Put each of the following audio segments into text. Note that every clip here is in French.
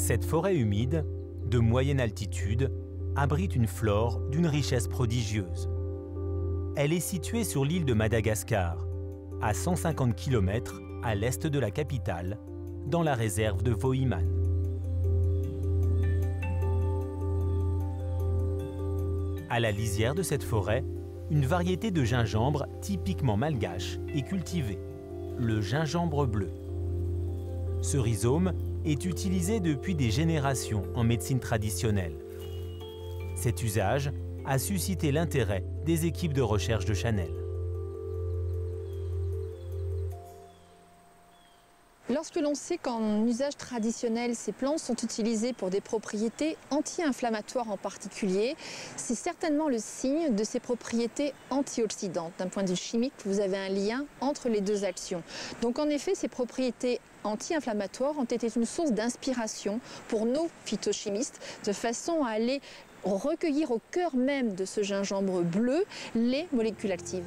Cette forêt humide, de moyenne altitude, abrite une flore d'une richesse prodigieuse. Elle est située sur l'île de Madagascar, à 150 km à l'est de la capitale, dans la réserve de Voïman. À la lisière de cette forêt, une variété de gingembre typiquement malgache est cultivée, le gingembre bleu. Ce rhizome est utilisé depuis des générations en médecine traditionnelle. Cet usage a suscité l'intérêt des équipes de recherche de Chanel. Lorsque l'on sait qu'en usage traditionnel, ces plantes sont utilisées pour des propriétés anti-inflammatoires en particulier, c'est certainement le signe de ces propriétés antioxydantes. D'un point de vue chimique, vous avez un lien entre les deux actions. Donc en effet, ces propriétés anti-inflammatoires ont été une source d'inspiration pour nos phytochimistes, de façon à aller recueillir au cœur même de ce gingembre bleu les molécules actives.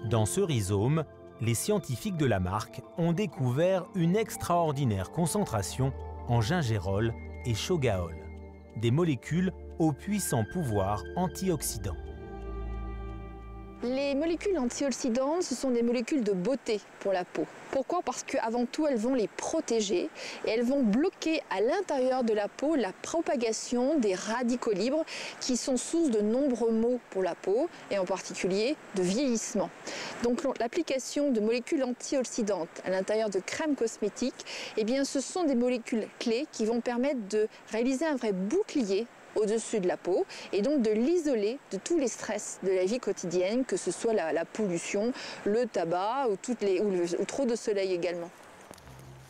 Dans ce rhizome, les scientifiques de la marque ont découvert une extraordinaire concentration en gingérol et chogaol, des molécules au puissant pouvoir antioxydant. Les molécules antioxydantes, ce sont des molécules de beauté pour la peau. Pourquoi? Parce qu'avant tout, elles vont les protéger et elles vont bloquer à l'intérieur de la peau la propagation des radicaux libres qui sont source de nombreux maux pour la peau et en particulier de vieillissement. Donc l'application de molécules antioxydantes à l'intérieur de crèmes cosmétiques, eh bien, ce sont des molécules clés qui vont permettre de réaliser un vrai bouclier au-dessus de la peau et donc de l'isoler de tous les stress de la vie quotidienne, que ce soit la pollution, le tabac ou trop de soleil également.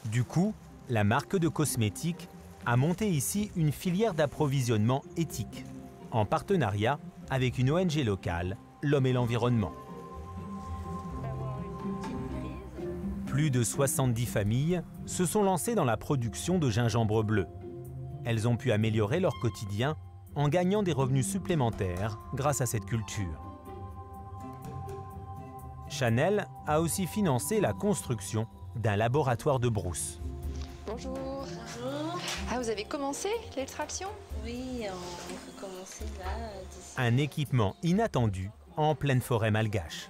Du coup, la marque de cosmétiques a monté ici une filière d'approvisionnement éthique, en partenariat avec une ONG locale, L'Homme et l'Environnement. Plus de 70 familles se sont lancées dans la production de gingembre bleu. Elles ont pu améliorer leur quotidien en gagnant des revenus supplémentaires grâce à cette culture. Chanel a aussi financé la construction d'un laboratoire de brousse. Bonjour. Bonjour. Ah, vous avez commencé l'extraction? Oui, on peut commencer là. Un équipement inattendu en pleine forêt malgache.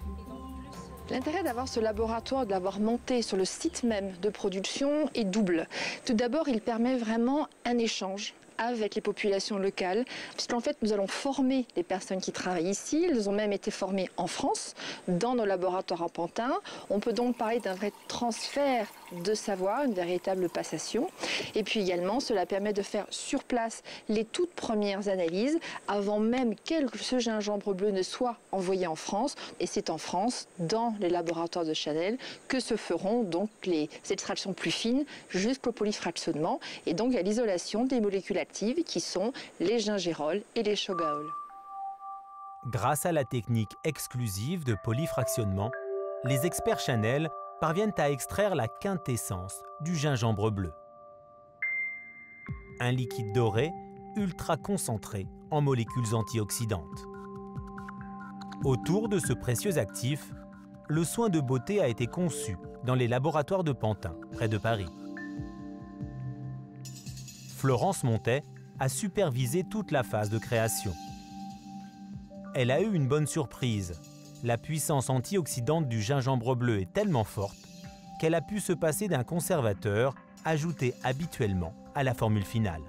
L'intérêt d'avoir ce laboratoire, de l'avoir monté sur le site même de production est double. Tout d'abord, il permet vraiment un échange avec les populations locales, puisqu'en fait, nous allons former les personnes qui travaillent ici. Elles ont même été formées en France, dans nos laboratoires en Pantin. On peut donc parler d'un vrai transfert de savoir, une véritable passation. Et puis également, cela permet de faire sur place les toutes premières analyses, avant même que ce gingembre bleu ne soit envoyé en France. Et c'est en France, dans les laboratoires de Chanel, que se feront donc les extractions plus fines jusqu'au polyfractionnement et donc à l'isolation des molécules actives qui sont les gingérols et les chogaol. Grâce à la technique exclusive de polyfractionnement, les experts Chanel parviennent à extraire la quintessence du gingembre bleu. Un liquide doré ultra concentré en molécules antioxydantes. Autour de ce précieux actif, le soin de beauté a été conçu dans les laboratoires de Pantin, près de Paris. Florence Montet a supervisé toute la phase de création. Elle a eu une bonne surprise. La puissance antioxydante du gingembre bleu est tellement forte qu'elle a pu se passer d'un conservateur ajouté habituellement à la formule finale.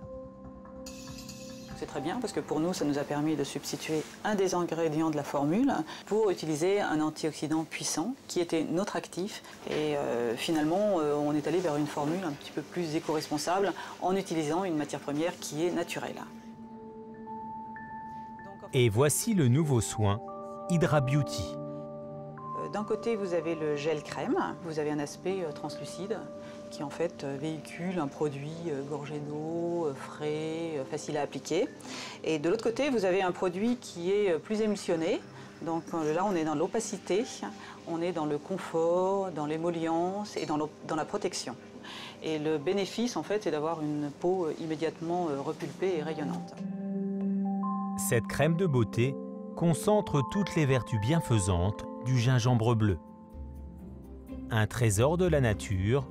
C'est très bien parce que pour nous, ça nous a permis de substituer un des ingrédients de la formule pour utiliser un antioxydant puissant qui était notre actif. Et finalement, on est allé vers une formule un petit peu plus éco-responsable en utilisant une matière première qui est naturelle. Et voici le nouveau soin Hydra Beauty. D'un côté, vous avez le gel crème, vous avez un aspect translucide qui en fait véhicule un produit gorgé d'eau, frais, facile à appliquer. Et de l'autre côté, vous avez un produit qui est plus émulsionné. Donc là, on est dans l'opacité, on est dans le confort, dans l'émollient et dans la protection. Et le bénéfice, en fait, c'est d'avoir une peau immédiatement repulpée et rayonnante. Cette crème de beauté concentre toutes les vertus bienfaisantes du gingembre bleu. Un trésor de la nature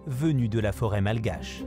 venu de la forêt malgache.